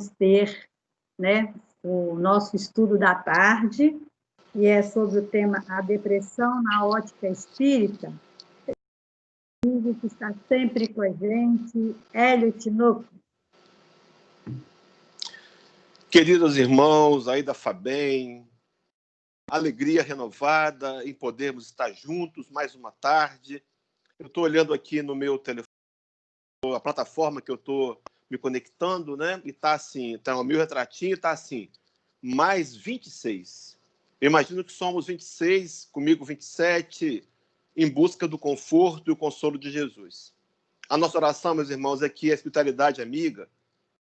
vamos ter, né, o nosso estudo da tarde, e é sobre o tema A Depressão na Ótica Espírita. O que está sempre com a gente, Hélio Tinoco. Queridos irmãos, aí da FABEM, alegria renovada em podermos estar juntos mais uma tarde. Eu estou olhando aqui no meu telefone, a plataforma que eu estou me conectando, né? E está assim, tá o meu retratinho, está assim, mais 26. Eu imagino que somos 26, comigo 27, em busca do conforto e o consolo de Jesus. A nossa oração, meus irmãos, é que a espiritualidade amiga,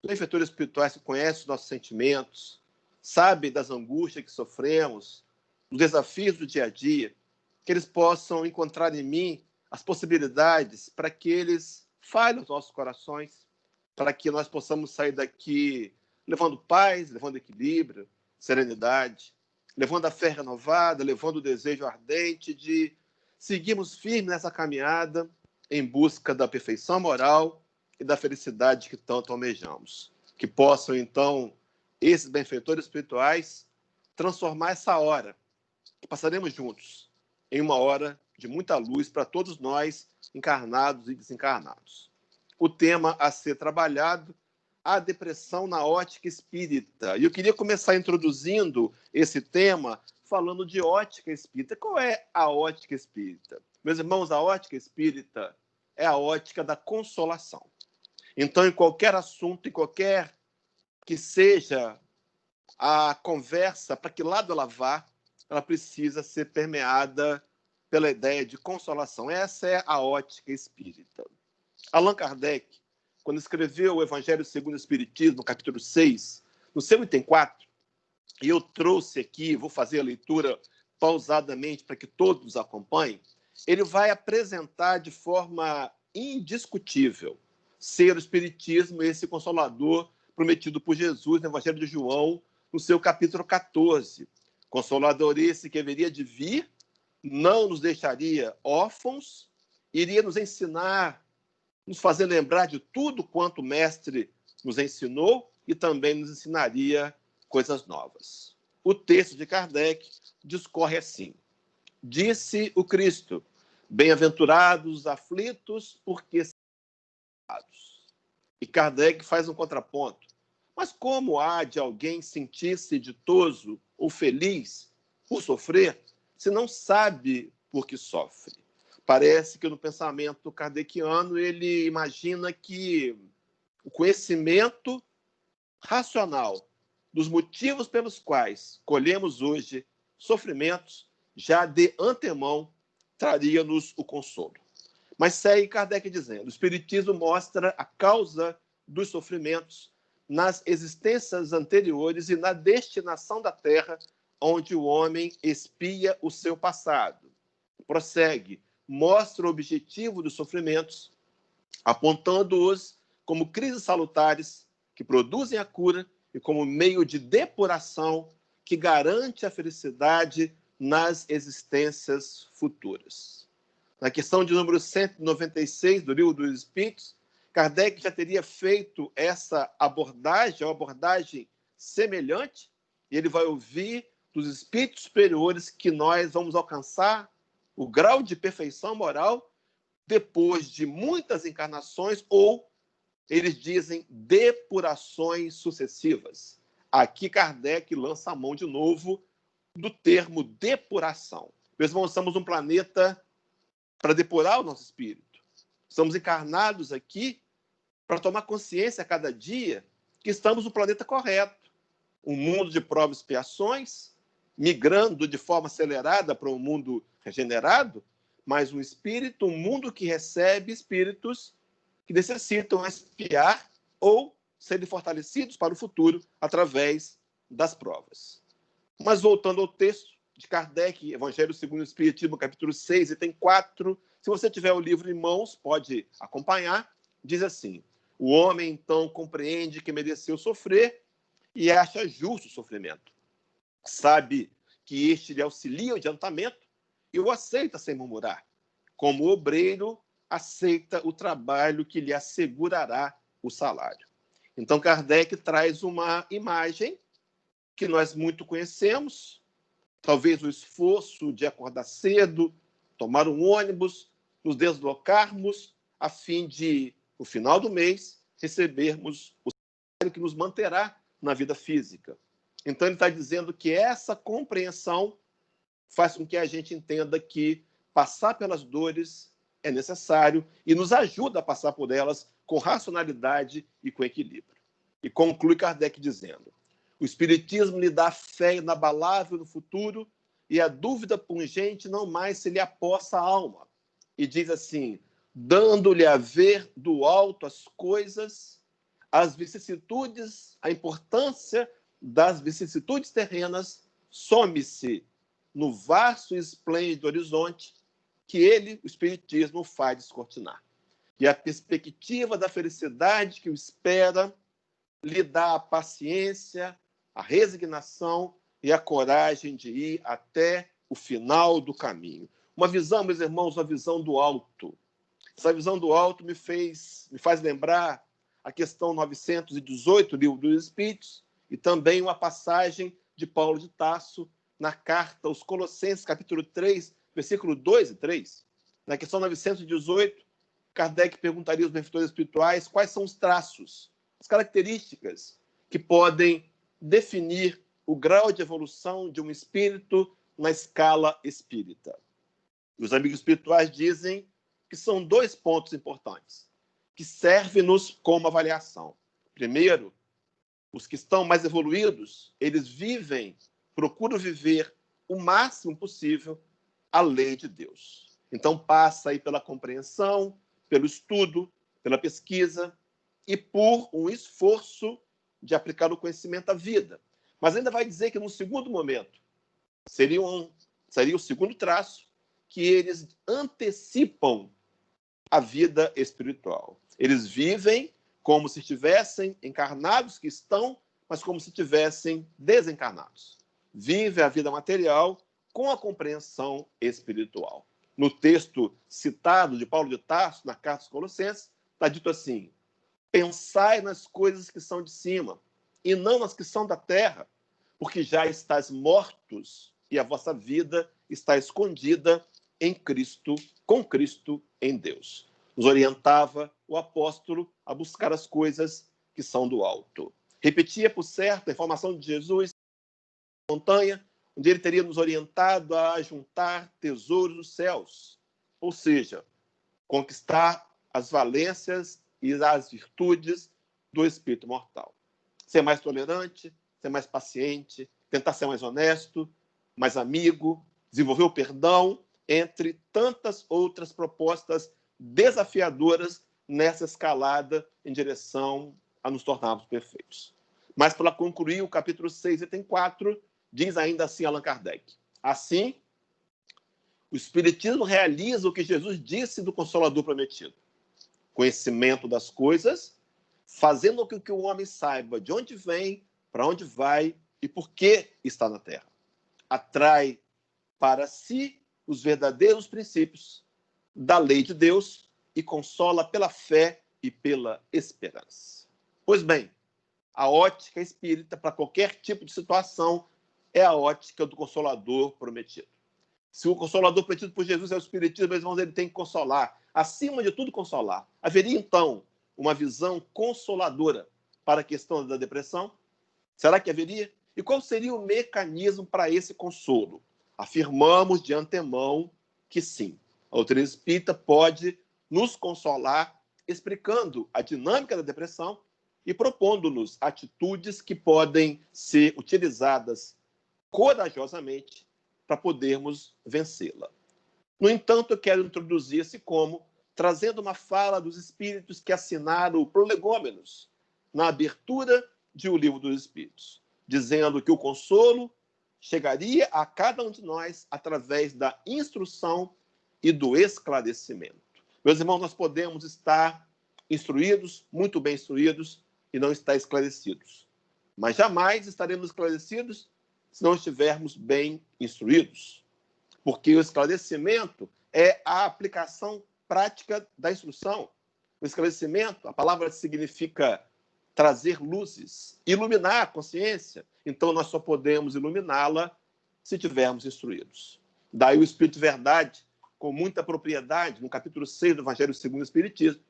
os benfeitores espirituais que conhecem os nossos sentimentos, sabem das angústias que sofremos, dos desafios do dia a dia, que eles possam encontrar em mim as possibilidades para que eles falem os nossos corações, para que nós possamos sair daqui levando paz, levando equilíbrio, serenidade, levando a fé renovada, levando o desejo ardente de seguirmos firmes nessa caminhada em busca da perfeição moral e da felicidade que tanto almejamos. Que possam, então, esses benfeitores espirituais transformar essa hora que passaremos juntos em uma hora de muita luz para todos nós, encarnados e desencarnados. O tema a ser trabalhado, a depressão na ótica espírita. E eu queria começar introduzindo esse tema falando de ótica espírita. Qual é a ótica espírita? Meus irmãos, a ótica espírita é a ótica da consolação. Então, em qualquer assunto, em qualquer que seja a conversa, para que lado ela vá, ela precisa ser permeada pela ideia de consolação. Essa é a ótica espírita. Allan Kardec, quando escreveu o Evangelho segundo o Espiritismo, capítulo 6, no seu item 4, e eu trouxe aqui, vou fazer a leitura pausadamente para que todos acompanhem, ele vai apresentar de forma indiscutível ser o Espiritismo esse consolador prometido por Jesus no Evangelho de João, no seu capítulo 14. Consolador esse que haveria de vir, não nos deixaria órfãos, iria nos ensinar, nos fazer lembrar de tudo quanto o Mestre nos ensinou e também nos ensinaria coisas novas. O texto de Kardec discorre assim: disse o Cristo, bem-aventurados os aflitos, porque são salvados. E Kardec faz um contraponto. Mas como há de alguém sentir-se ditoso ou feliz por sofrer, se não sabe por que sofre? Parece que no pensamento kardeciano ele imagina que o conhecimento racional dos motivos pelos quais colhemos hoje sofrimentos já de antemão traria-nos o consolo. Mas segue Kardec dizendo: o Espiritismo mostra a causa dos sofrimentos nas existências anteriores e na destinação da Terra, onde o homem expia o seu passado. Prossegue, mostra o objetivo dos sofrimentos, apontando-os como crises salutares que produzem a cura e como meio de depuração que garante a felicidade nas existências futuras. Na questão de número 196 do Livro dos Espíritos, Kardec já teria feito essa abordagem, uma abordagem semelhante, e ele vai ouvir dos espíritos superiores que nós vamos alcançar o grau de perfeição moral depois de muitas encarnações, ou, eles dizem, depurações sucessivas. Aqui Kardec lança a mão de novo do termo depuração. Meus irmãos, estamos num planeta para depurar o nosso espírito. Estamos encarnados aqui para tomar consciência a cada dia que estamos no planeta correto. Um mundo de provas e expiações, migrando de forma acelerada para um mundo regenerado, mas um espírito, um mundo que recebe espíritos que necessitam expiar ou serem fortalecidos para o futuro através das provas. Mas voltando ao texto de Kardec, Evangelho segundo o Espiritismo, capítulo 6, item 4, se você tiver o livro em mãos, pode acompanhar, diz assim: o homem, então, compreende que mereceu sofrer e acha justo o sofrimento. Sabe que este lhe auxilia o adiantamento e o aceita sem murmurar, como o obreiro aceita o trabalho que lhe assegurará o salário. Então, Kardec traz uma imagem que nós muito conhecemos, talvez o esforço de acordar cedo, tomar um ônibus, nos deslocarmos, a fim de, no final do mês, recebermos o salário que nos manterá na vida física. Então, ele está dizendo que essa compreensão faz com que a gente entenda que passar pelas dores é necessário e nos ajuda a passar por elas com racionalidade e com equilíbrio. E conclui Kardec dizendo: o Espiritismo lhe dá fé inabalável no futuro e a dúvida pungente não mais se lhe apossa a alma. E diz assim: dando-lhe a ver do alto as coisas, as vicissitudes, a importância das vicissitudes terrenas, some-se no vasto e esplêndido horizonte que ele, o Espiritismo, faz descortinar. E a perspectiva da felicidade que o espera lhe dá a paciência, a resignação e a coragem de ir até o final do caminho. Uma visão, meus irmãos, uma visão do alto. Essa visão do alto me faz lembrar a questão 918 do Livro dos Espíritos e também uma passagem de Paulo de Tarso na carta aos Colossenses, capítulo 3, versículo 2 e 3. Na questão 918, Kardec perguntaria aos benfeitores espirituais quais são os traços, as características que podem definir o grau de evolução de um espírito na escala espírita. Os amigos espirituais dizem que são 2 pontos importantes, que servem-nos como avaliação. Primeiro, os que estão mais evoluídos, eles procuram viver o máximo possível a lei de Deus. Então, passa aí pela compreensão, pelo estudo, pela pesquisa e por um esforço de aplicar o conhecimento à vida. Mas ainda vai dizer que, no segundo momento, seria o segundo traço, que eles antecipam a vida espiritual. Eles vivem como se estivessem encarnados, que estão, mas como se estivessem desencarnados. Vive a vida material com a compreensão espiritual. No texto citado de Paulo de Tarso, na carta aos Colossenses, está dito assim: pensai nas coisas que são de cima, e não nas que são da terra, porque já estáis mortos, e a vossa vida está escondida em Cristo, com Cristo em Deus. Nos orientava o apóstolo a buscar as coisas que são do alto. Repetia, por certo, a informação de Jesus na montanha, onde ele teria nos orientado a juntar tesouros nos céus, ou seja, conquistar as valências e as virtudes do espírito mortal. Ser mais tolerante, ser mais paciente, tentar ser mais honesto, mais amigo, desenvolver o perdão, entre tantas outras propostas desafiadoras nessa escalada em direção a nos tornarmos perfeitos. Mas, para concluir, o capítulo 6, item 4, diz ainda assim Allan Kardec: assim, o Espiritismo realiza o que Jesus disse do Consolador prometido: conhecimento das coisas, fazendo com que o homem saiba de onde vem, para onde vai e por que está na Terra. Atrai para si os verdadeiros princípios da lei de Deus e consola pela fé e pela esperança. Pois bem, a ótica espírita para qualquer tipo de situação é a ótica do Consolador prometido. Se o Consolador prometido por Jesus é o Espiritismo, meus irmãos, ele tem que consolar. Acima de tudo, consolar. Haveria, então, uma visão consoladora para a questão da depressão? Será que haveria? E qual seria o mecanismo para esse consolo? Afirmamos de antemão que sim. A doutrina espírita pode nos consolar explicando a dinâmica da depressão e propondo-nos atitudes que podem ser utilizadas corajosamente para podermos vencê-la. No entanto, eu quero introduzir-se como trazendo uma fala dos espíritos que assinaram o Prolegômenos na abertura de O Livro dos Espíritos, dizendo que o consolo chegaria a cada um de nós através da instrução e do esclarecimento. Meus irmãos, nós podemos estar instruídos, muito bem instruídos, e não estar esclarecidos. Mas jamais estaremos esclarecidos se não estivermos bem instruídos. Porque o esclarecimento é a aplicação prática da instrução. O esclarecimento, a palavra significa trazer luzes, iluminar a consciência. Então, nós só podemos iluminá-la se tivermos instruídos. Daí o Espírito de Verdade, com muita propriedade, no capítulo 6 do Evangelho segundo o Espiritismo,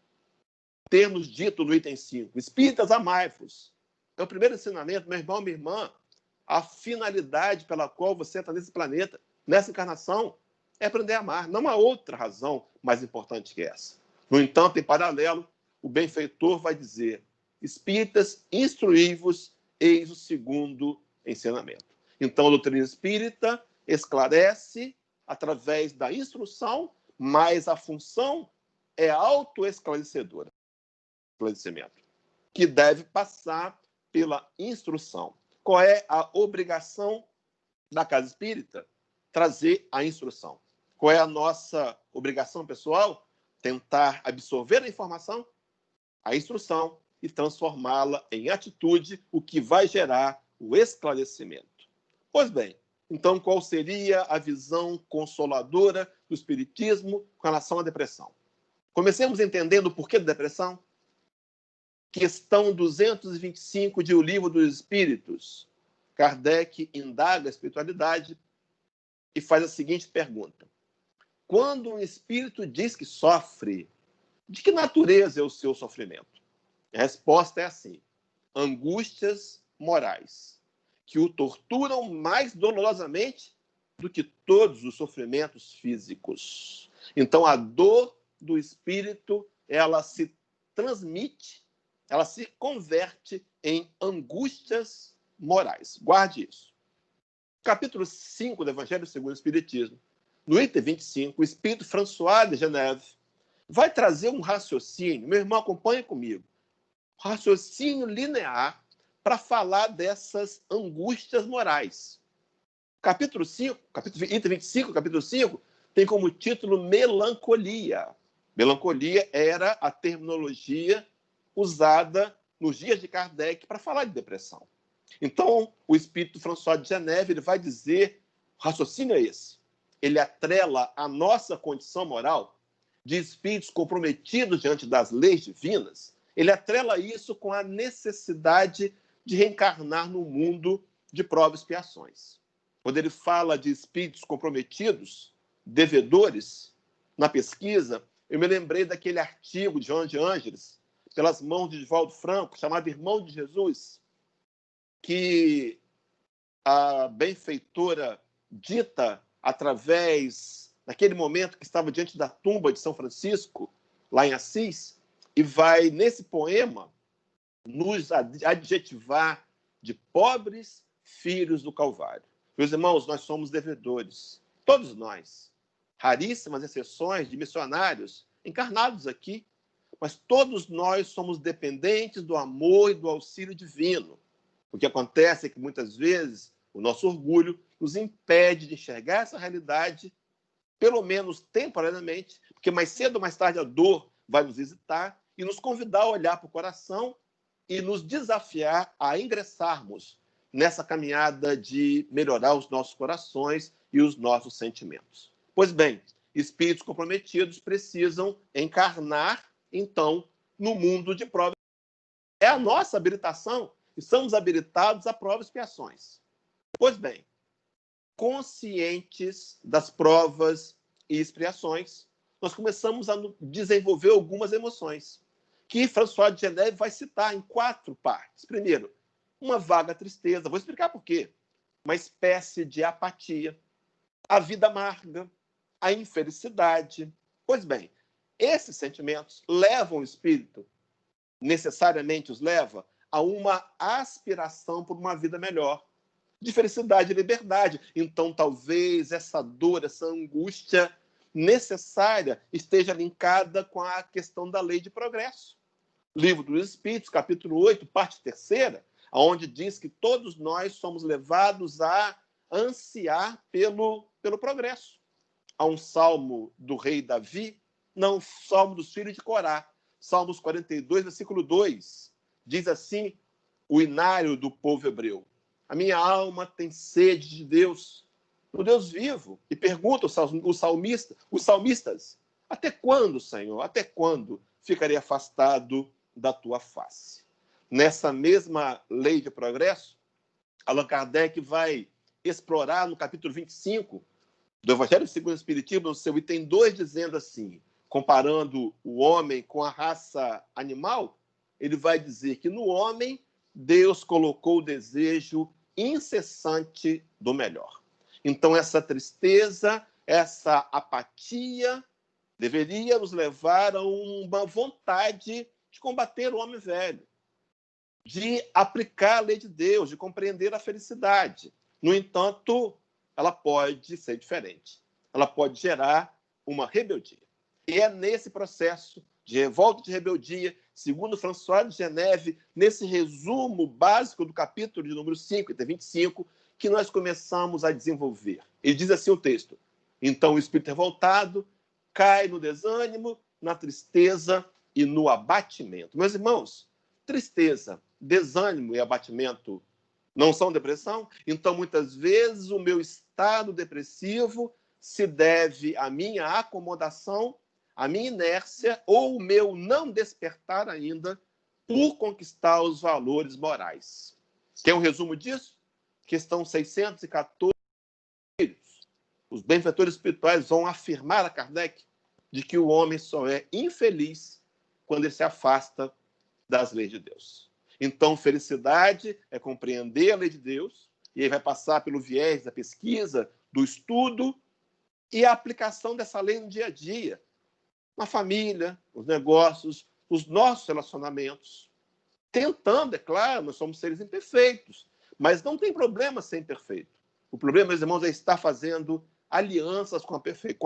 ter nos dito no item 5, espíritas, amai-vos. É o primeiro ensinamento, meu irmão, minha irmã, a finalidade pela qual você está nesse planeta, nessa encarnação, é aprender a amar. Não há outra razão mais importante que essa. No entanto, em paralelo, o benfeitor vai dizer, espíritas, instruí-vos, eis o segundo ensinamento. Então, a doutrina espírita esclarece através da instrução, mas a função é autoesclarecedora. Esclarecimento, que deve passar pela instrução. Qual é a obrigação da casa espírita? Trazer a instrução. Qual é a nossa obrigação pessoal? Tentar absorver a informação, a instrução, e transformá-la em atitude, o que vai gerar o esclarecimento. Pois bem, então qual seria a visão consoladora do Espiritismo com relação à depressão? Comecemos entendendo o porquê da depressão. Questão 225 de O Livro dos Espíritos. Kardec indaga a espiritualidade e faz a seguinte pergunta. Quando um espírito diz que sofre, de que natureza é o seu sofrimento? A resposta é assim. Angústias morais, que o torturam mais dolorosamente do que todos os sofrimentos físicos. Então, a dor do espírito, ela se transmite, ela se converte em angústias morais. Guarde isso. Capítulo 5 do Evangelho segundo o Espiritismo. No item 25, o espírito François de Geneve vai trazer um raciocínio. Meu irmão, acompanhe comigo. Raciocínio linear para falar dessas angústias morais. Capítulo 5, item 25, capítulo 5, tem como título melancolia. Melancolia era a terminologia usada nos dias de Kardec para falar de depressão. Então, o espírito François de Geneve ele vai dizer, o raciocínio é esse, ele atrela a nossa condição moral de espíritos comprometidos diante das leis divinas, ele atrela isso com a necessidade de reencarnar no mundo de provas e expiações. Quando ele fala de espíritos comprometidos, devedores, na pesquisa, eu me lembrei daquele artigo de João de Ângeles, pelas mãos de Divaldo Franco, chamado Irmão de Jesus, que a benfeitora dita através daquele momento que estava diante da tumba de São Francisco, lá em Assis, e vai, nesse poema, nos adjetivar de pobres filhos do Calvário. Meus irmãos, nós somos devedores, todos nós. Raríssimas exceções de missionários encarnados aqui, mas todos nós somos dependentes do amor e do auxílio divino. O que acontece é que, muitas vezes, o nosso orgulho nos impede de enxergar essa realidade, pelo menos temporariamente, porque mais cedo ou mais tarde a dor vai nos visitar e nos convidar a olhar para o coração e nos desafiar a ingressarmos nessa caminhada de melhorar os nossos corações e os nossos sentimentos. Pois bem, espíritos comprometidos precisam encarnar, então, no mundo de provas. É a nossa habilitação. Estamos habilitados a provas e expiações. Pois bem, conscientes das provas e expiações, nós começamos a desenvolver algumas emoções, que François de Geneve vai citar em 4 partes. Primeiro, uma vaga tristeza. Vou explicar por quê. Uma espécie de apatia, a vida amarga, a infelicidade. Pois bem, esses sentimentos levam o espírito, necessariamente os leva, a uma aspiração por uma vida melhor, de felicidade e liberdade. Então, talvez essa dor, essa angústia necessária esteja linkada com a questão da lei de progresso. Livro dos Espíritos, capítulo 8, parte 3ª, onde diz que todos nós somos levados a ansiar pelo progresso. Há um salmo do rei Davi, não, salmo dos filhos de Corá, Salmos 42, versículo 2, diz assim, o inário do povo hebreu, a minha alma tem sede de Deus, do Deus vivo. E pergunta os salmistas, até quando, Senhor, até quando ficarei afastado da tua face? nessa mesma lei de progresso, Allan Kardec vai explorar no capítulo 25 do Evangelho segundo o Espiritismo, no seu item 2, dizendo assim, comparando o homem com a raça animal, ele vai dizer que no homem Deus colocou o desejo incessante do melhor. Então, essa tristeza, essa apatia deveria nos levar a uma vontade de combater o homem velho, de aplicar a lei de Deus, de compreender a felicidade. No entanto, ela pode ser diferente. Ela pode gerar uma rebeldia. E é nesse processo de revolta e de rebeldia, segundo François de Geneve, nesse resumo básico do capítulo de número 5, item 25, que nós começamos a desenvolver. Ele diz assim o texto: então o espírito revoltado cai no desânimo, na tristeza e no abatimento. Meus irmãos, tristeza, desânimo e abatimento não são depressão? Então, muitas vezes, o meu estado depressivo se deve à minha acomodação, à minha inércia ou o meu não despertar ainda por conquistar os valores morais. Quer um resumo disso? Questão 614. Os benfeitores espirituais vão afirmar a Kardec de que o homem só é infeliz quando ele se afasta das leis de Deus. Então, felicidade é compreender a lei de Deus, e aí vai passar pelo viés da pesquisa, do estudo e a aplicação dessa lei no dia a dia, na família, nos negócios, nos nossos relacionamentos. Tentando, é claro, nós somos seres imperfeitos, mas não tem problema ser imperfeito. O problema, meus irmãos, é estar fazendo alianças com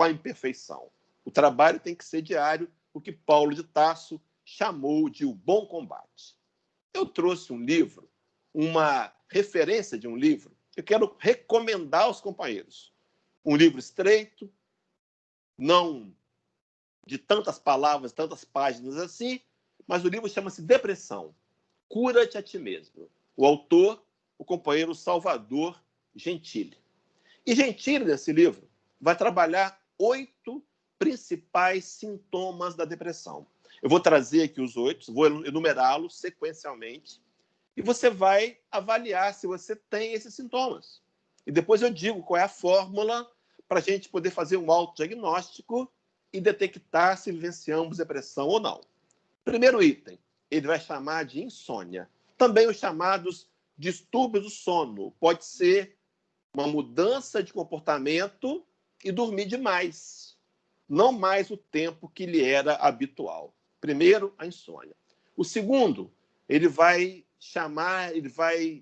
a imperfeição. O trabalho tem que ser diário, o que Paulo de Tarso chamou de o bom combate. Eu trouxe um livro, uma referência de um livro, eu quero recomendar aos companheiros. Um livro estreito, não de tantas palavras, tantas páginas assim, mas o livro chama-se Depressão, Cura-te a ti mesmo. O autor, o companheiro Salvador Gentili. E Gentili, nesse livro, vai trabalhar 8 principais sintomas da depressão. Eu vou trazer aqui os 8, vou enumerá-los sequencialmente, e você vai avaliar se você tem esses sintomas. E depois eu digo qual é a fórmula para a gente poder fazer um autodiagnóstico e detectar se vivenciamos depressão ou não. Primeiro item, ele vai chamar de insônia. Também os chamados distúrbios do sono. Pode ser uma mudança de comportamento e dormir demais. Não mais o tempo que lhe era habitual. Primeiro, a insônia. O segundo, ele vai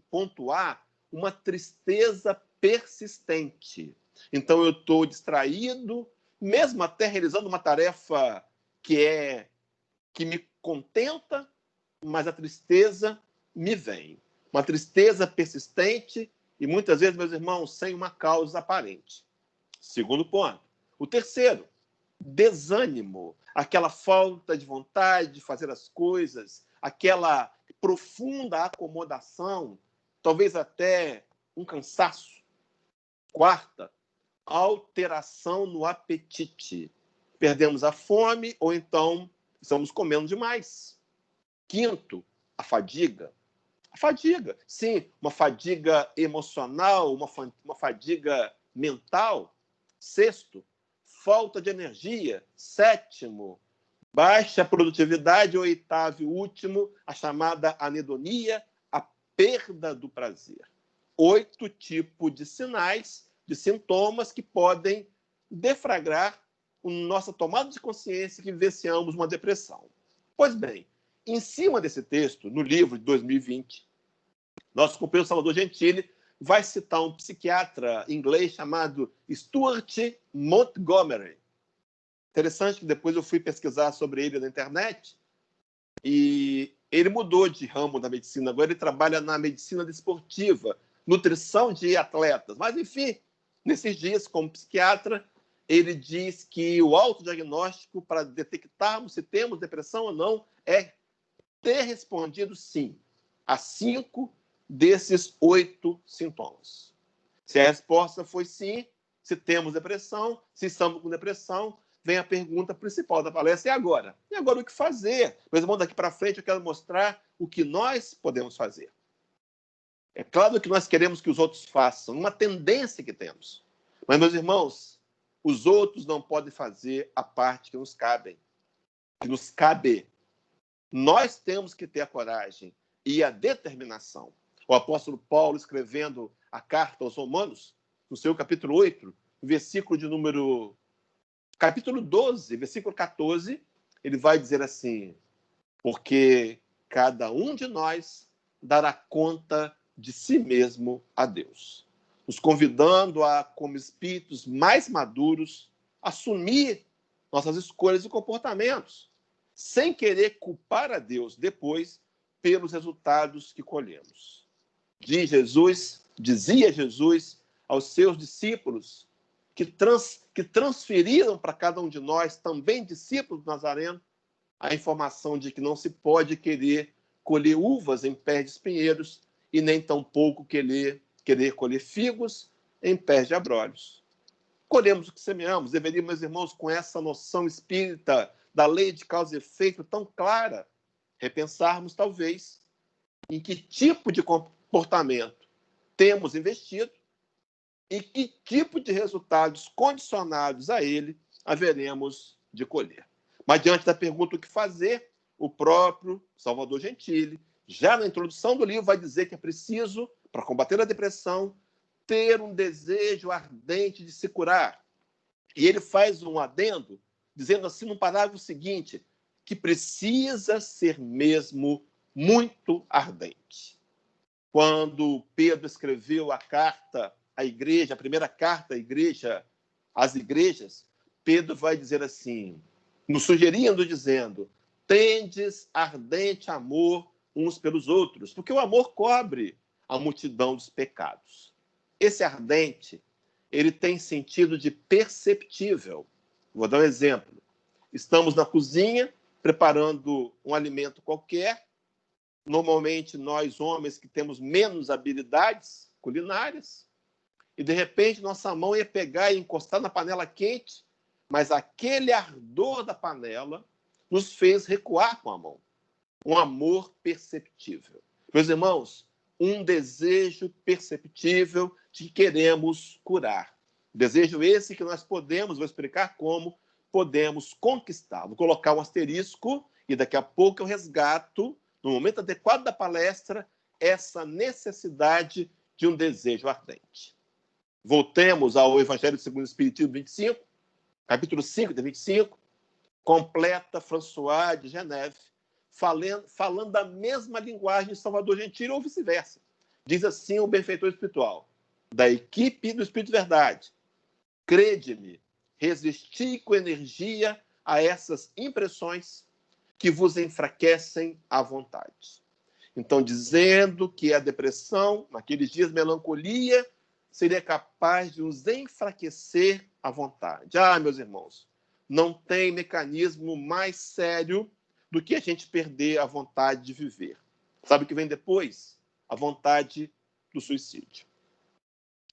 pontuar uma tristeza persistente. Então, eu estou distraído, mesmo até realizando uma tarefa que me contenta, mas a tristeza me vem. Uma tristeza persistente e, muitas vezes, meus irmãos, sem uma causa aparente. Segundo ponto. O terceiro, desânimo, aquela falta de vontade de fazer as coisas, aquela profunda acomodação, talvez até um cansaço. Quarta, alteração no apetite. Perdemos a fome ou então estamos comendo demais. Quinto, a fadiga. A fadiga, sim, uma fadiga emocional, uma fadiga mental. Sexto, falta de energia. Sétimo, baixa produtividade. Oitavo e último, a chamada anedonia, a perda do prazer. 8 tipos de sinais, de sintomas que podem deflagrar a nossa tomada de consciência que vivenciamos uma depressão. Pois bem, em cima desse texto, no livro de 2020, nosso companheiro Salvador Gentili vai citar um psiquiatra inglês chamado Stuart Montgomery. Interessante que depois eu fui pesquisar sobre ele na internet e ele mudou de ramo da medicina. Agora ele trabalha na medicina desportiva, nutrição de atletas. Mas, enfim, nesses dias, como psiquiatra, ele diz que o autodiagnóstico para detectarmos se temos depressão ou não é ter respondido sim a 5 desses 8 sintomas. Se a resposta foi sim, se temos depressão, se estamos com depressão, vem a pergunta principal da palestra: e agora? E agora o que fazer? Meus irmãos, daqui para frente eu quero mostrar o que nós podemos fazer. É claro que nós queremos que os outros façam, uma tendência que temos. Mas, meus irmãos, os outros não podem fazer a parte que nos cabe. Nós temos que ter a coragem e a determinação. O apóstolo Paulo, escrevendo a carta aos Romanos, no seu capítulo 8, capítulo 12, versículo 14, ele vai dizer assim: porque cada um de nós dará conta de si mesmo a Deus, nos convidando a, como espíritos mais maduros, assumir nossas escolhas e comportamentos, sem querer culpar a Deus depois pelos resultados que colhemos. Dizia Jesus aos seus discípulos, que transferiram para cada um de nós, também discípulos do Nazareno, a informação de que não se pode querer colher uvas em pés de espinheiros e nem tampouco querer colher figos em pés de abrolhos. Colhemos o que semeamos. Deveríamos, meus irmãos, com essa noção espírita da lei de causa e efeito tão clara, repensarmos, talvez, em que tipo de comportamento temos investido e que tipo de resultados condicionados a ele haveremos de colher. Mas, diante da pergunta o que fazer, o próprio Salvador Gentili, já na introdução do livro, vai dizer que é preciso, para combater a depressão, ter um desejo ardente de se curar. E ele faz um adendo, dizendo assim no parágrafo seguinte, que precisa ser mesmo muito ardente. Quando Pedro escreveu a carta à igreja, a primeira carta à igreja, às igrejas, Pedro vai dizer assim, nos sugerindo, dizendo: tendes ardente amor uns pelos outros, porque o amor cobre a multidão dos pecados. Esse ardente, ele tem sentido de perceptível. Vou dar um exemplo. Estamos na cozinha, preparando um alimento qualquer. Normalmente, nós, homens, que temos menos habilidades culinárias, e, de repente, nossa mão ia pegar e encostar na panela quente, mas aquele ardor da panela nos fez recuar com a mão. Um amor perceptível. Meus irmãos, um desejo perceptível de que queremos curar. Desejo esse que nós podemos, vou explicar como, podemos conquistar. Vou colocar um asterisco e daqui a pouco eu resgato, no momento adequado da palestra, essa necessidade de um desejo ardente. Voltemos ao Evangelho segundo o Espiritismo 25, capítulo 5, de 25, completa François de Geneve, falando da mesma linguagem de Salvador Gentili ou vice-versa. Diz assim o benfeitor espiritual, da equipe do Espírito Verdade: crede-me, resisti com energia a essas impressões que vos enfraquecem à vontade. Então, dizendo que a depressão, naqueles dias, melancolia, seria capaz de nos enfraquecer à vontade. Meus irmãos, não tem mecanismo mais sério do que a gente perder a vontade de viver. Sabe o que vem depois? A vontade do suicídio.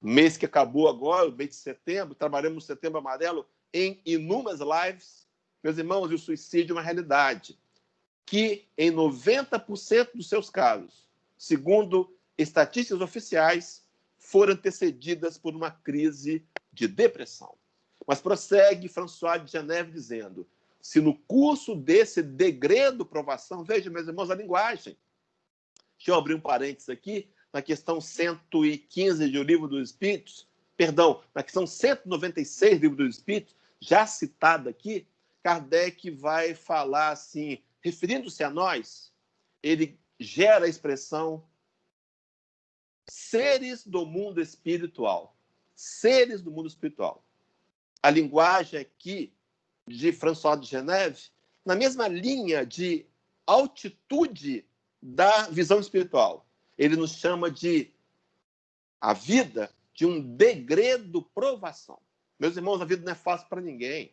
O mês que acabou agora, o mês de setembro, trabalhamos no Setembro Amarelo em inúmeras lives. Meus irmãos, o suicídio é uma realidade que, em 90% dos seus casos, segundo estatísticas oficiais, foram antecedidas por uma crise de depressão. Mas prossegue François de Geneve dizendo: se no curso desse degredo provação, veja, meus irmãos, a linguagem. Deixa eu abrir um parênteses aqui, na questão 115 do Livro dos Espíritos, na questão 196 do Livro dos Espíritos, já citada aqui, Kardec vai falar assim, referindo-se a nós, ele gera a expressão seres do mundo espiritual. Seres do mundo espiritual. A linguagem aqui de François de Geneve, na mesma linha de altitude da visão espiritual. Ele nos chama de a vida de um degredo provação. Meus irmãos, a vida não é fácil para ninguém.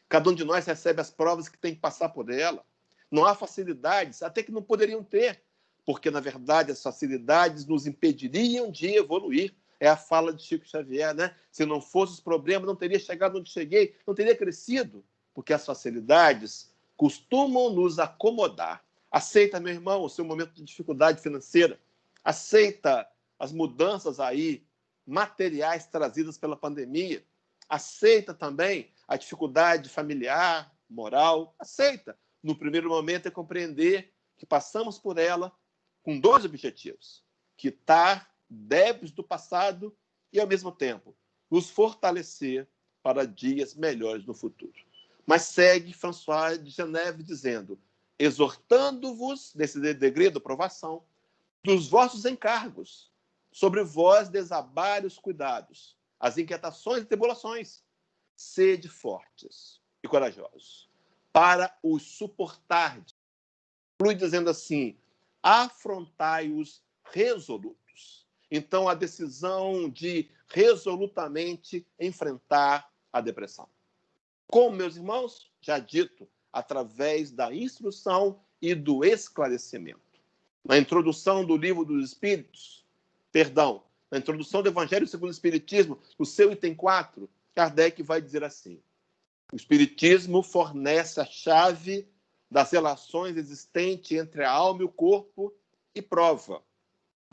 Cada um de nós recebe as provas que tem que passar por ela. Não há facilidades, até que não poderiam ter, porque, na verdade, as facilidades nos impediriam de evoluir. É a fala de Chico Xavier, né? Se não fosse os problemas, não teria chegado onde cheguei, não teria crescido, porque as facilidades costumam nos acomodar. Aceita, meu irmão, o seu momento de dificuldade financeira. Aceita as mudanças aí materiais trazidas pela pandemia. Aceita também a dificuldade familiar, moral. Aceita. No primeiro momento é compreender que passamos por ela com dois objetivos: quitar débitos do passado e, ao mesmo tempo, nos fortalecer para dias melhores no futuro. Mas segue François de Geneve dizendo: exortando-vos, nesse degredo, provação, dos vossos encargos, sobre vós desabarem os cuidados, as inquietações e tribulações. Sede fortes e corajosos, para os suportardes. Flui dizendo assim: afrontai-os resolutos. Então, a decisão de resolutamente enfrentar a depressão. Como, meus irmãos, já dito, através da instrução e do esclarecimento. Na introdução do Livro dos Espíritos, na introdução do Evangelho segundo o Espiritismo, no seu item 4, Kardec vai dizer assim: o Espiritismo fornece a chave das relações existentes entre a alma e o corpo e prova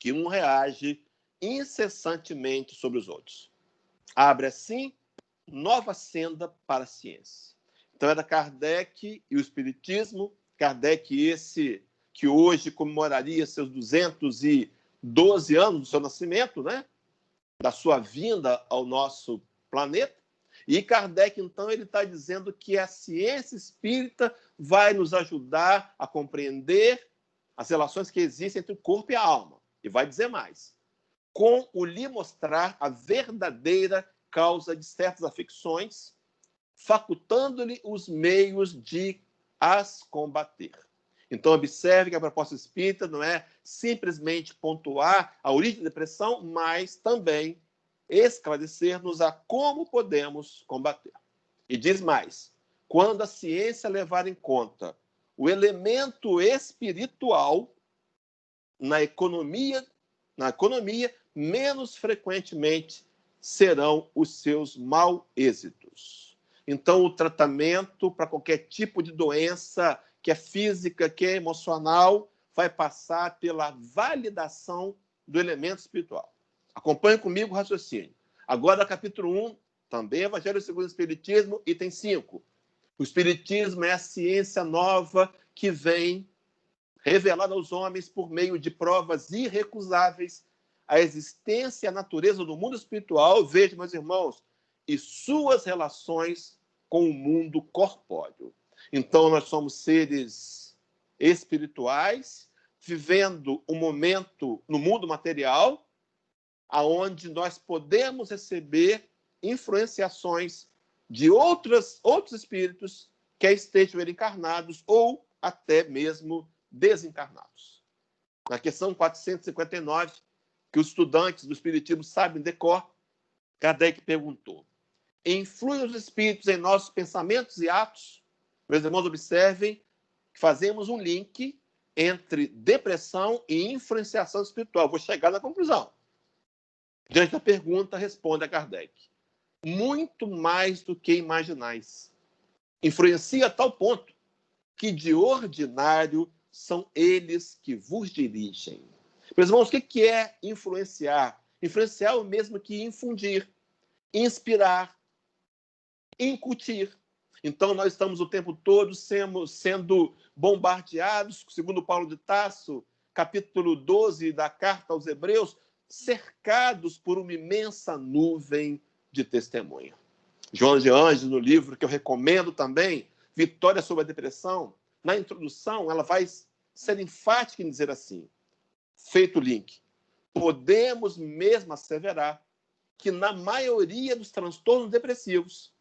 que um reage incessantemente sobre os outros. Abre, assim, nova senda para a ciência. Então, era Kardec e o Espiritismo, Kardec esse que hoje comemoraria seus 212 anos do seu nascimento, né? Da sua vinda ao nosso planeta. E Kardec, então, ele está dizendo que a ciência espírita vai nos ajudar a compreender as relações que existem entre o corpo e a alma. E vai dizer mais: com o lhe mostrar a verdadeira causa de certas afecções, facultando-lhe os meios de as combater. Então, observe que a proposta espírita não é simplesmente pontuar a origem da depressão, mas também esclarecer-nos a como podemos combater. E diz mais: quando a ciência levar em conta o elemento espiritual na economia, menos frequentemente serão os seus mau êxitos. Então, o tratamento para qualquer tipo de doença, que é física, que é emocional, vai passar pela validação do elemento espiritual. Acompanhe comigo o raciocínio. Agora, capítulo 1, também Evangelho segundo o Espiritismo, item 5. O Espiritismo é a ciência nova que vem revelada aos homens por meio de provas irrecusáveis a existência e a natureza do mundo espiritual, veja, meus irmãos, e suas relações com o mundo corpóreo. Então, nós somos seres espirituais, vivendo um momento no mundo material, aonde nós podemos receber influenciações de outros espíritos que estejam encarnados ou até mesmo desencarnados. Na questão 459, que os estudantes do Espiritismo sabem de cor, Kardec perguntou: influem os espíritos em nossos pensamentos e atos? Meus irmãos, observem que fazemos um link entre depressão e influenciação espiritual. Vou chegar na conclusão. Diante da pergunta, responde a Kardec: muito mais do que imaginais. Influencia a tal ponto que, de ordinário, são eles que vos dirigem. Meus irmãos, o que é influenciar? Influenciar é o mesmo que infundir, inspirar, incutir. Então, nós estamos o tempo todo sendo bombardeados, segundo Paulo de Tarso, capítulo 12 da Carta aos Hebreus, cercados por uma imensa nuvem de testemunha. Joana de Ângeles, no livro que eu recomendo também, Vitória sobre a Depressão, na introdução, ela vai ser enfática em dizer assim, feito o link: podemos mesmo asseverar que, na maioria dos transtornos depressivos,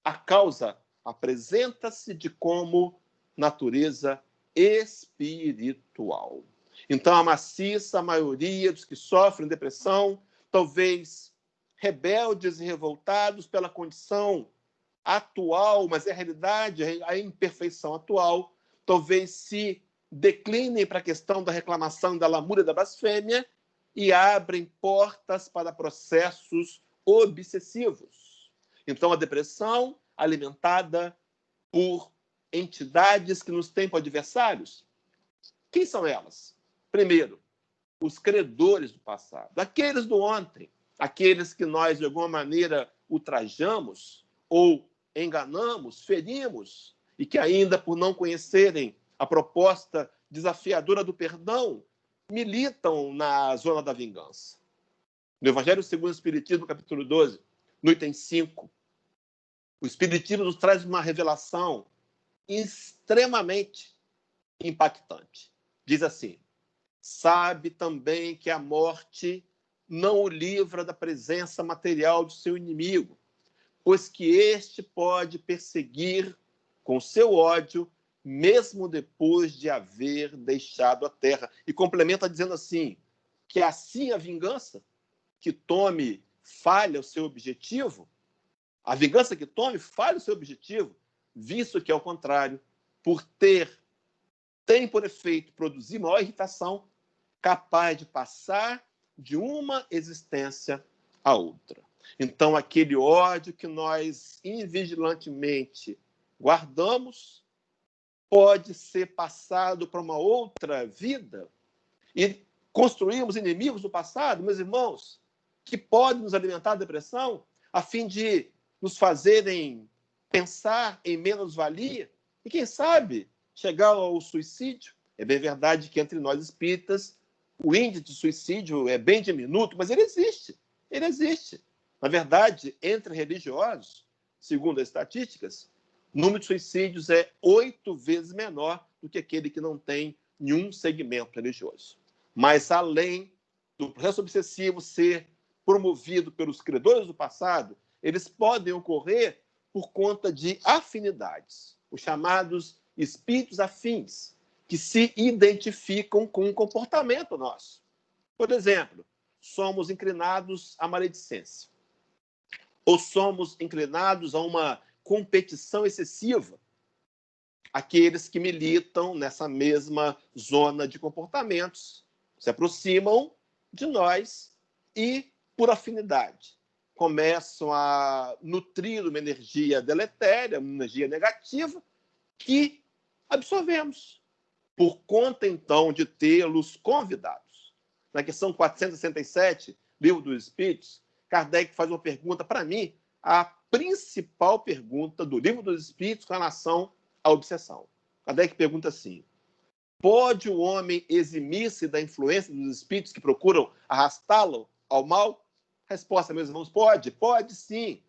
a causa apresenta-se de como natureza espiritual. Então, a maciça maioria dos que sofrem depressão, talvez rebeldes e revoltados pela condição atual, mas é a realidade, a imperfeição atual, talvez se declinem para a questão da reclamação, da lamúria, da blasfêmia, e abrem portas para processos obsessivos. Então, a depressão, alimentada por entidades que nos têm por adversários. Quem são elas? Primeiro, os credores do passado, aqueles do ontem, aqueles que nós, de alguma maneira, ultrajamos ou enganamos, ferimos, e que ainda, por não conhecerem a proposta desafiadora do perdão, militam na zona da vingança. No Evangelho segundo o Espiritismo, capítulo 12, no item 5, o Espiritismo nos traz uma revelação extremamente impactante. Diz assim: sabe também que a morte não o livra da presença material do seu inimigo, pois que este pode perseguir com seu ódio, mesmo depois de haver deixado a terra. E complementa dizendo assim, que assim a vingança que tome falha o seu objetivo, a vingança que tome falha o seu objetivo, visto que, ao contrário, tem por efeito produzir maior irritação, capaz de passar de uma existência a outra. Então, aquele ódio que nós invigilantemente guardamos pode ser passado para uma outra vida e construímos inimigos do passado, meus irmãos, que podem nos alimentar da depressão a fim de nos fazerem pensar em menos-valia e, quem sabe, chegar ao suicídio. É bem verdade que entre nós espíritas o índice de suicídio é bem diminuto, mas ele existe. Ele existe. Na verdade, entre religiosos, segundo as estatísticas, o número de suicídios é 8 vezes menor do que aquele que não tem nenhum segmento religioso. Mas, além do processo obsessivo ser promovido pelos credores do passado, eles podem ocorrer por conta de afinidades, os chamados espíritos afins, que se identificam com um comportamento nosso. Por exemplo, somos inclinados à maledicência, ou somos inclinados a uma competição excessiva, aqueles que militam nessa mesma zona de comportamentos se aproximam de nós e, por afinidade, começam a nutrir uma energia deletéria, uma energia negativa, que absorvemos, por conta, então, de tê-los convidados. Na questão 467, Livro dos Espíritos, Kardec faz uma pergunta, para mim, a principal pergunta do Livro dos Espíritos com relação à obsessão. Kardec pergunta assim: pode o homem eximir-se da influência dos espíritos que procuram arrastá-lo ao mal? Resposta, meus irmãos, pode sim,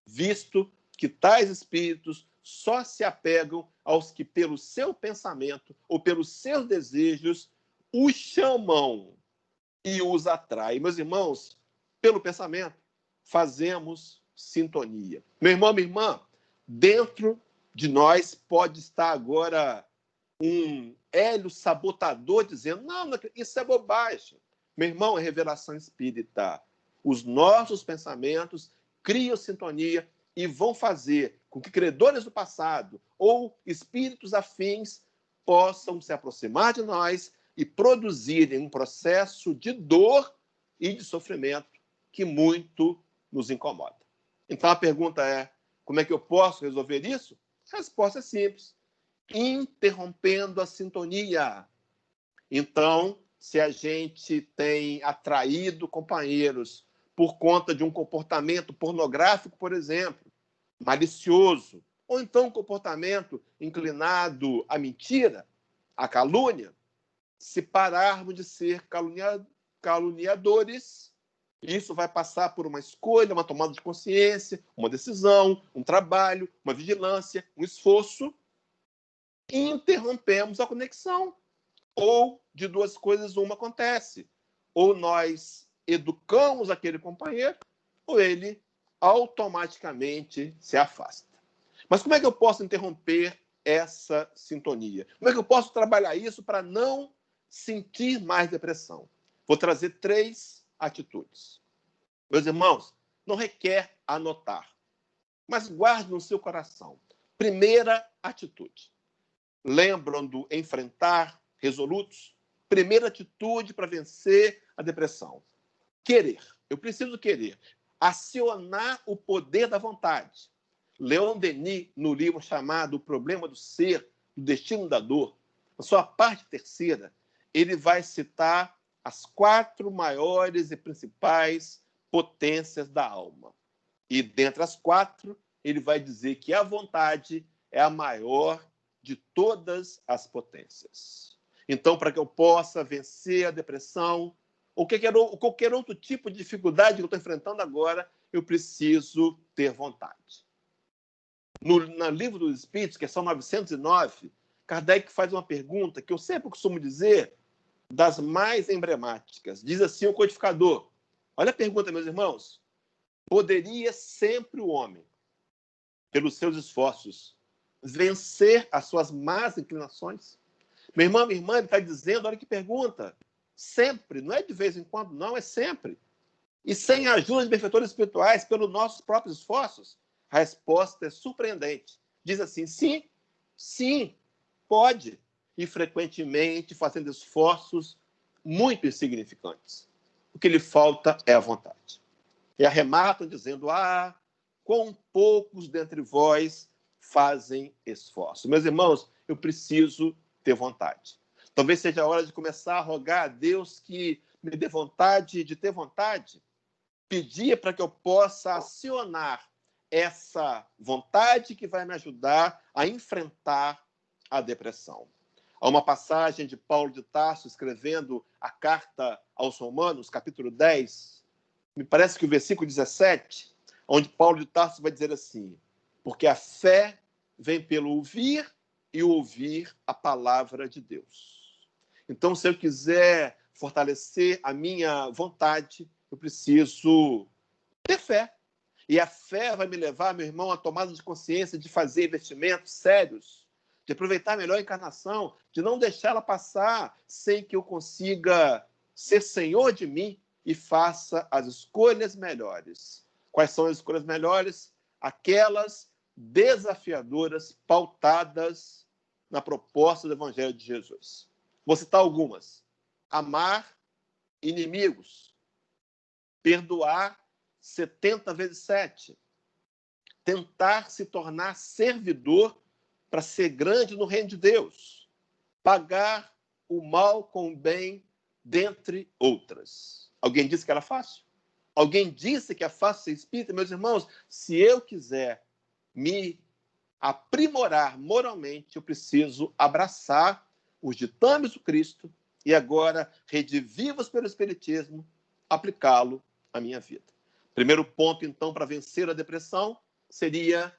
visto que tais espíritos só se apegam aos que, pelo seu pensamento ou pelos seus desejos, os chamam e os atraem. Meus irmãos, pelo pensamento, fazemos sintonia. Meu irmão, minha irmã, dentro de nós pode estar agora um hélio sabotador dizendo, não, isso é bobagem. Meu irmão, é revelação espírita. Os nossos pensamentos criam sintonia e vão fazer com que credores do passado ou espíritos afins possam se aproximar de nós e produzirem um processo de dor e de sofrimento que muito nos incomoda. Então, a pergunta é, como é que eu posso resolver isso? A resposta é simples: interrompendo a sintonia. Então, se a gente tem atraído companheiros por conta de um comportamento pornográfico, por exemplo, malicioso, ou então um comportamento inclinado à mentira, à calúnia, se pararmos de ser caluniadores, isso vai passar por uma escolha, uma tomada de consciência, uma decisão, um trabalho, uma vigilância, um esforço, e interrompemos a conexão. Ou de duas coisas uma acontece. Ou nós educamos aquele companheiro, ou ele automaticamente se afasta. Mas como é que eu posso interromper essa sintonia? Como é que eu posso trabalhar isso para não sentir mais depressão? Vou trazer 3 atitudes. Meus irmãos, não requer anotar, mas guarde no seu coração. Primeira atitude. Lembram do enfrentar resolutos? primeira atitude para vencer a depressão? Querer. Eu preciso querer. Acionar o poder da vontade. Leon Denis, no livro chamado O Problema do Ser, do Destino da Dor, na sua parte terceira, ele vai citar as 4 maiores e principais potências da alma. E dentre as 4, ele vai dizer que a vontade é a maior de todas as potências. Então, para que eu possa vencer a depressão, ou qualquer outro tipo de dificuldade que eu estou enfrentando agora, eu preciso ter vontade. No Livro dos Espíritos, que é só 909, Kardec faz uma pergunta que eu sempre costumo dizer, das mais emblemáticas. Diz assim o codificador. Olha a pergunta, meus irmãos. Poderia sempre o homem, pelos seus esforços, vencer as suas más inclinações? Meu irmão, minha irmã, ele está dizendo, olha que pergunta. Sempre, não é de vez em quando, não, é sempre. E sem a ajuda de benfeitores espirituais, pelos nossos próprios esforços? A resposta é surpreendente. Diz assim, sim, sim, pode. E frequentemente fazendo esforços muito insignificantes. O que lhe falta é a vontade. E arrematam dizendo, quão poucos dentre vós fazem esforço. Meus irmãos, eu preciso ter vontade. Talvez seja a hora de começar a rogar a Deus que me dê vontade de ter vontade. Pedir para que eu possa acionar essa vontade que vai me ajudar a enfrentar a depressão. Há uma passagem de Paulo de Tarso escrevendo a carta aos Romanos, capítulo 10, me parece que o versículo 17, onde Paulo de Tarso vai dizer assim, porque a fé vem pelo ouvir e ouvir a palavra de Deus. Então, se eu quiser fortalecer a minha vontade, eu preciso ter fé. E a fé vai me levar, meu irmão, à tomada de consciência de fazer investimentos sérios, de aproveitar melhor a encarnação, de não deixá-la passar sem que eu consiga ser senhor de mim e faça as escolhas melhores. Quais são as escolhas melhores? Aquelas desafiadoras, pautadas na proposta do Evangelho de Jesus. Vou citar algumas. Amar inimigos. Perdoar 70 vezes 7. Tentar se tornar servidor para ser grande no reino de Deus. Pagar o mal com o bem, dentre outras. Alguém disse que era fácil? Alguém disse que é fácil ser espírita? Meus irmãos, se eu quiser me aprimorar moralmente, eu preciso abraçar os ditames do Cristo e agora, redivivos pelo Espiritismo, aplicá-lo à minha vida. Primeiro ponto, então, para vencer a depressão seria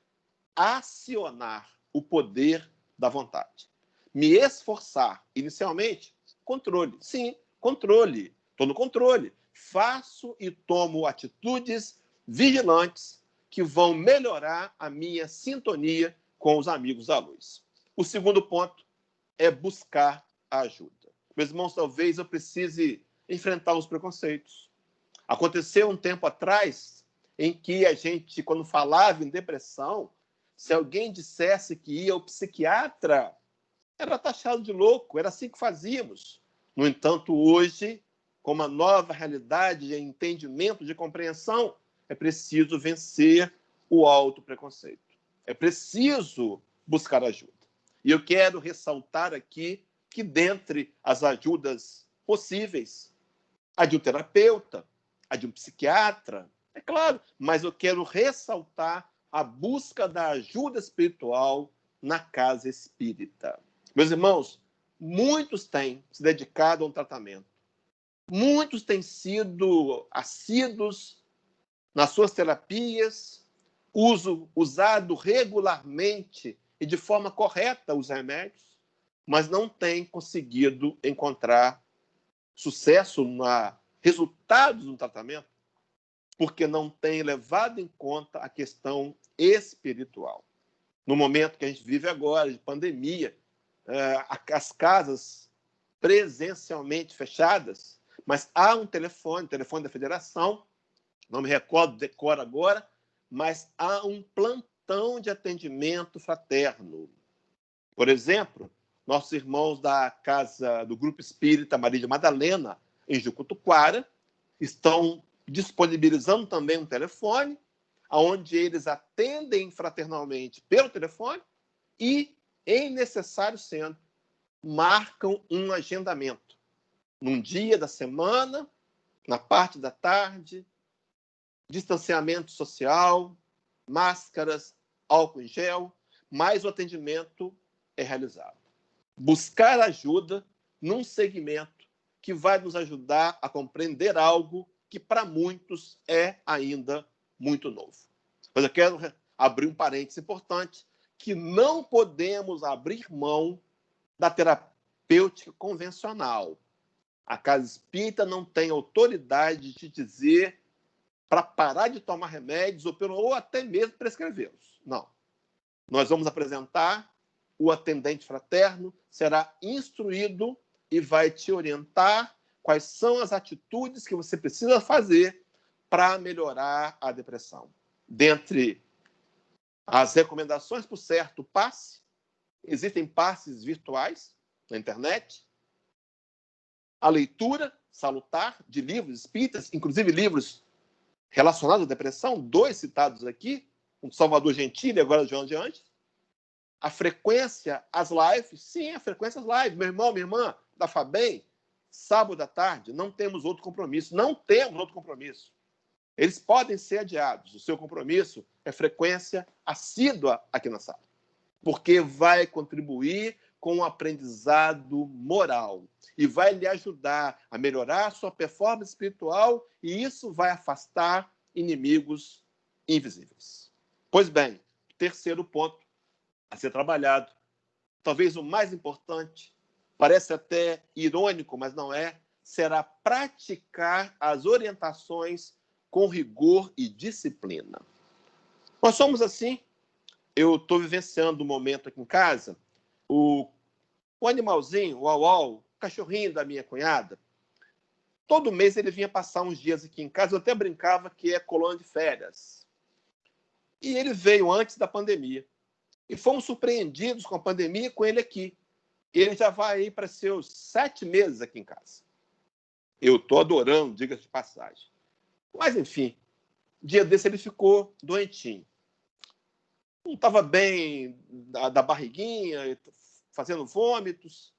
acionar o poder da vontade. Me esforçar, inicialmente, controle. Sim, controle. Estou no controle. Faço e tomo atitudes vigilantes que vão melhorar a minha sintonia com os amigos da luz. O segundo ponto é buscar a ajuda. Meus irmãos, talvez eu precise enfrentar os preconceitos. Aconteceu um tempo atrás em que a gente, quando falava em depressão, se alguém dissesse que ia ao psiquiatra, era taxado de louco, era assim que fazíamos. No entanto, hoje, com uma nova realidade de entendimento, de compreensão, é preciso vencer o autopreconceito. É preciso buscar ajuda. E eu quero ressaltar aqui que, dentre as ajudas possíveis, a de um terapeuta, a de um psiquiatra, é claro, mas eu quero ressaltar a busca da ajuda espiritual na casa espírita. Meus irmãos, muitos têm se dedicado a um tratamento. Muitos têm sido assíduos nas suas terapias, usado regularmente e de forma correta os remédios, mas não têm conseguido encontrar sucesso, resultados no tratamento, porque não têm levado em conta a questão espiritual. No momento que a gente vive agora, de pandemia, as casas presencialmente fechadas, mas há um telefone da federação, não me recordo, decoro agora, mas há um plantão de atendimento fraterno. Por exemplo, nossos irmãos da casa do Grupo Espírita Maria de Madalena, em Jucutuquara, estão disponibilizando também um telefone, onde eles atendem fraternalmente pelo telefone e, em necessário sendo, marcam um agendamento num dia da semana, na parte da tarde, distanciamento social, máscaras, álcool em gel, mas o atendimento é realizado. Buscar ajuda num segmento que vai nos ajudar a compreender algo que para muitos é ainda muito novo. Mas eu quero abrir um parênteses importante, que não podemos abrir mão da terapêutica convencional. A Casa Espírita não tem autoridade de dizer para parar de tomar remédios ou até mesmo prescrevê-los. Não. Nós vamos apresentar, o atendente fraterno será instruído e vai te orientar quais são as atitudes que você precisa fazer para melhorar a depressão. Dentre as recomendações para o certo passe, existem passes virtuais na internet, a leitura salutar de livros espíritas, inclusive livros relacionados à depressão, 2 citados aqui, um Salvador Gentili e agora João de Andes. A frequência, as lives, sim, a frequência das lives. Meu irmão, minha irmã, da FABEM, sábado à tarde, não temos outro compromisso. Não temos outro compromisso. Eles podem ser adiados. O seu compromisso é frequência assídua aqui na sala, porque vai contribuir com o aprendizado moral e vai lhe ajudar a melhorar a sua performance espiritual, e isso vai afastar inimigos invisíveis. Pois bem, terceiro ponto a ser trabalhado, talvez o mais importante, parece até irônico, mas não é, será praticar as orientações com rigor e disciplina. Nós somos assim. Eu estou vivenciando um momento aqui em casa, o animalzinho, o Uau, o cachorrinho da minha cunhada, todo mês ele vinha passar uns dias aqui em casa, eu até brincava que é colônia de férias. E ele veio antes da pandemia. E fomos surpreendidos com a pandemia e com ele aqui. Ele já vai aí para seus 7 meses aqui em casa. Eu estou adorando, diga-se de passagem. Mas, enfim, dia desse ele ficou doentinho. Não estava bem da barriguinha, fazendo vômitos.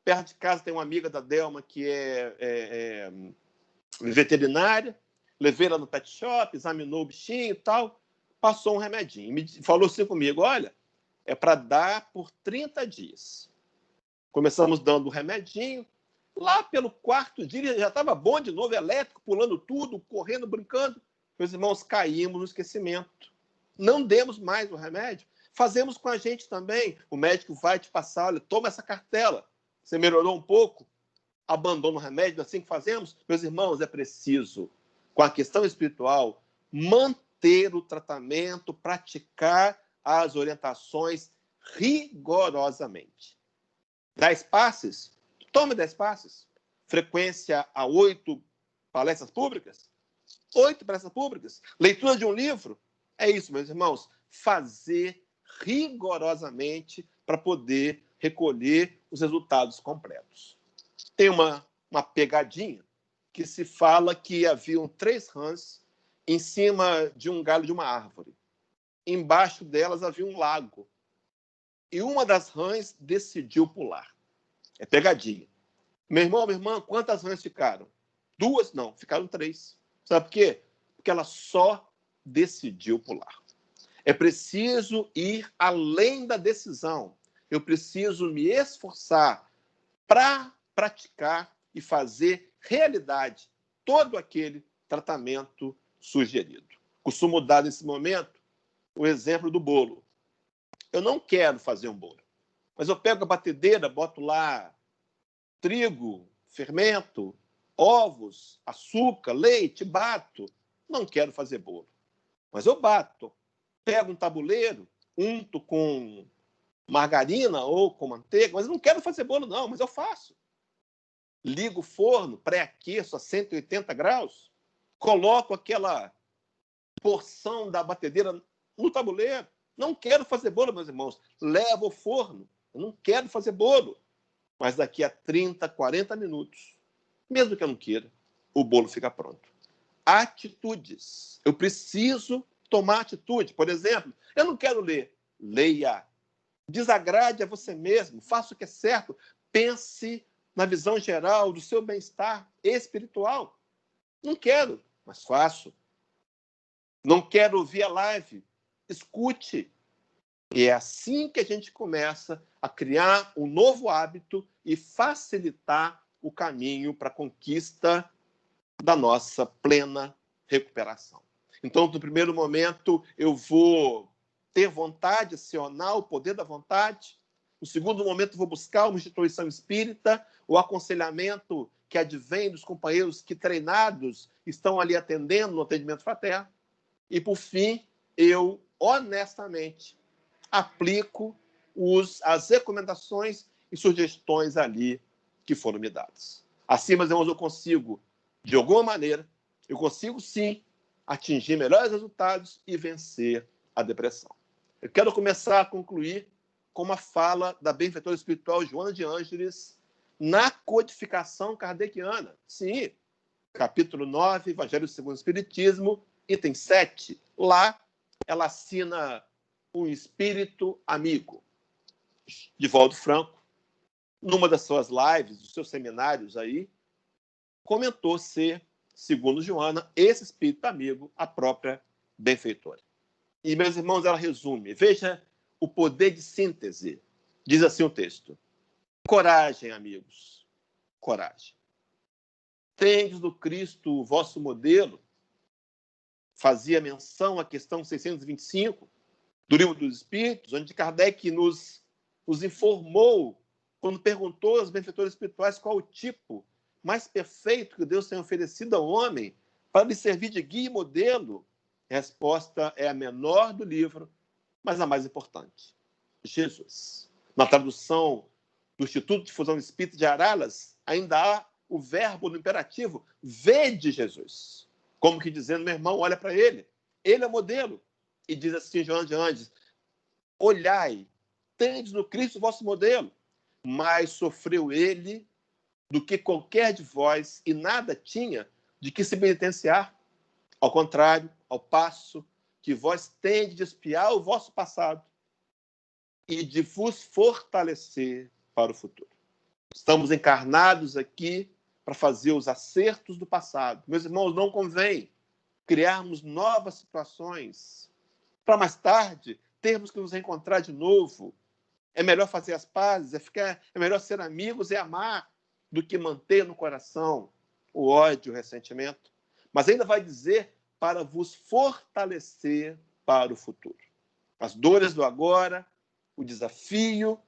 Perto de casa tem uma amiga da Delma que é veterinária. Levei ela no pet shop, examinou o bichinho e tal. Passou um remedinho. E me falou assim comigo, olha, é para dar por 30 dias. Começamos dando o remedinho. Lá pelo 4º dia, ele já estava bom de novo, elétrico, pulando tudo, correndo, brincando. Meus irmãos, caímos no esquecimento. Não demos mais o remédio. Fazemos com a gente também. O médico vai te passar, olha, toma essa cartela. Você melhorou um pouco? Abandona o remédio, assim que fazemos? Meus irmãos, é preciso, com a questão espiritual, manter o tratamento, praticar as orientações rigorosamente. 10 passes? Tome 10 passes. Frequência a 8 palestras públicas? 8 palestras públicas. Leitura de um livro? É isso, meus irmãos. Fazer rigorosamente para poder recolher os resultados completos. Tem uma pegadinha que se fala que haviam 3 rãs em cima de um galho de uma árvore. Embaixo delas havia um lago. E uma das rãs decidiu pular. É pegadinha. Meu irmão, minha irmã, quantas rãs ficaram? 2? Não, ficaram 3. Sabe por quê? Porque ela só decidiu pular. É preciso ir além da decisão. Eu preciso me esforçar para praticar e fazer realidade todo aquele tratamento sugerido. Costumo dar nesse momento o exemplo do bolo. Eu não quero fazer um bolo, mas eu pego a batedeira, boto lá trigo, fermento, ovos, açúcar, leite, bato. Não quero fazer bolo, mas eu bato. Pego um tabuleiro, unto com margarina ou com manteiga, mas eu não quero fazer bolo não, mas eu faço. Ligo o forno, pré-aqueço a 180 graus, coloco aquela porção da batedeira no tabuleiro. Não quero fazer bolo, meus irmãos. Levo ao forno. Eu não quero fazer bolo. Mas daqui a 30, 40 minutos, mesmo que eu não queira, o bolo fica pronto. Atitudes. Eu preciso tomar atitude. Por exemplo, eu não quero ler. Leia. Desagrade a você mesmo. Faça o que é certo. Pense na visão geral do seu bem-estar espiritual. Não quero, mas faço. Não quero ouvir a live. Escute. E é assim que a gente começa a criar um novo hábito e facilitar o caminho para a conquista da nossa plena recuperação. Então, no primeiro momento, eu vou ter vontade, acionar o poder da vontade. No segundo momento, vou buscar uma instituição espírita, o aconselhamento que advém dos companheiros que, treinados, estão ali atendendo no atendimento fraterno. E, por fim, eu, honestamente, aplico as recomendações e sugestões ali que foram me dadas. Assim, meus irmãos, eu consigo, de alguma maneira, eu consigo sim atingir melhores resultados e vencer a depressão. Eu quero começar a concluir com uma fala da benfeitora espiritual Joana de Ângeles na codificação kardeciana. Sim, capítulo 9, Evangelho segundo o Espiritismo, item 7. Lá, ela assina um espírito amigo. Divaldo Franco, numa das suas lives, dos seus seminários aí, comentou ser, segundo Joana, esse espírito amigo, a própria benfeitora. E, meus irmãos, ela resume. Veja o poder de síntese. Diz assim o texto. Coragem, amigos. Coragem. Tendes do Cristo o vosso modelo. Fazia menção à questão 625 do Livro dos Espíritos, onde Kardec nos informou, quando perguntou aos benfeitores espirituais qual o tipo mais perfeito que Deus tem oferecido ao homem para lhe servir de guia e modelo. A resposta é a menor do livro, mas a mais importante. Jesus. Na tradução do Instituto de Fusão Espírita de Araras, ainda há o verbo no imperativo, vede Jesus. Como que dizendo, meu irmão, olha para ele. Ele é modelo. E diz assim, Joana de Ângeles, olhai, tendes no Cristo o vosso modelo, mais sofreu ele do que qualquer de vós e nada tinha de que se penitenciar. Ao contrário, ao passo que vós tendes de espiar o vosso passado e de vos fortalecer para o futuro. Estamos encarnados aqui para fazer os acertos do passado. Meus irmãos, não convém criarmos novas situações para mais tarde termos que nos reencontrar de novo. É melhor fazer as pazes, é melhor ser amigos e amar do que manter no coração o ódio, o ressentimento. Mas ainda vai dizer para vos fortalecer para o futuro. As dores do agora, o desafio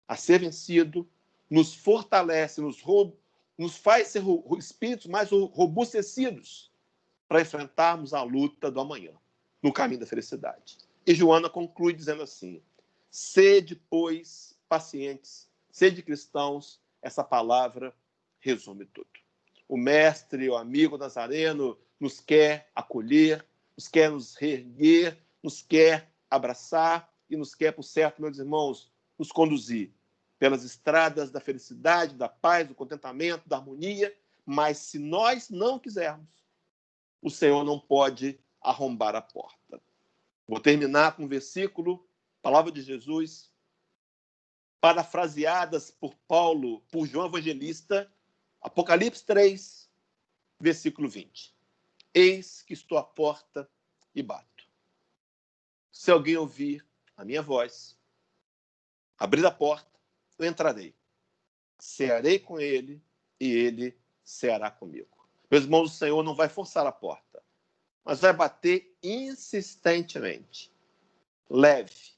a ser vencido, nos fortalece, nos faz ser espíritos mais robustecidos para enfrentarmos a luta do amanhã, no caminho da felicidade. E Joana conclui dizendo assim, sede, pois, pacientes, sede cristãos, essa palavra resume tudo. O mestre, o amigo nazareno, nos quer acolher, nos quer nos reerguer, nos quer abraçar e nos quer, por certo, meus irmãos, nos conduzir pelas estradas da felicidade, da paz, do contentamento, da harmonia, mas se nós não quisermos, o Senhor não pode arrombar a porta. Vou terminar com um versículo, palavra de Jesus, parafraseadas por Paulo, por João Evangelista, Apocalipse 3, versículo 20. Eis que estou à porta e bato. Se alguém ouvir a minha voz, abrir a porta, eu entrarei. Cearei com ele e ele ceará comigo. Meus irmãos, o Senhor não vai forçar a porta, mas vai bater insistentemente, leve,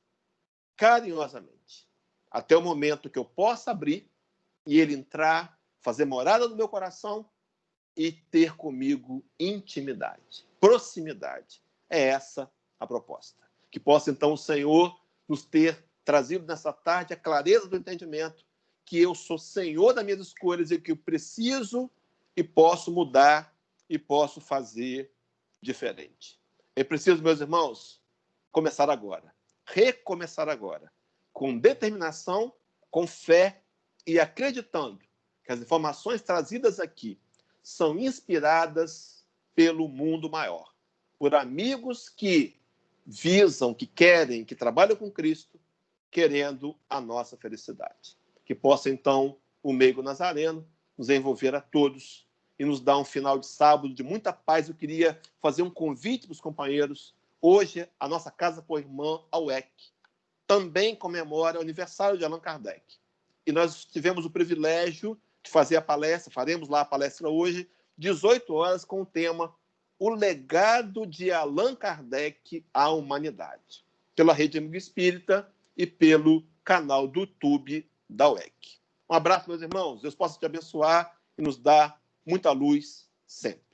carinhosamente, até o momento que eu possa abrir e ele entrar, fazer morada no meu coração e ter comigo intimidade, proximidade. É essa a proposta. Que possa, então, o Senhor nos ter trazido nessa tarde a clareza do entendimento que eu sou senhor das minhas escolhas e que eu preciso e posso mudar e posso fazer diferente. É preciso, meus irmãos, começar agora, recomeçar agora, com determinação, com fé e acreditando que as informações trazidas aqui são inspiradas pelo mundo maior, por amigos que visam, que querem, que trabalham com Cristo, querendo a nossa felicidade. Que possa, então, o Meigo Nazareno nos envolver a todos e nos dar um final de sábado de muita paz. Eu queria fazer um convite para os companheiros. Hoje, a nossa Casa por Irmã, a UEC, também comemora o aniversário de Allan Kardec. E nós tivemos o privilégio de fazer a palestra, faremos lá a palestra hoje, 18 horas, com o tema O Legado de Allan Kardec à Humanidade, pela Rede Amigo Espírita e pelo canal do YouTube da UEC. Um abraço, meus irmãos. Deus possa te abençoar e nos dar muita luz sempre.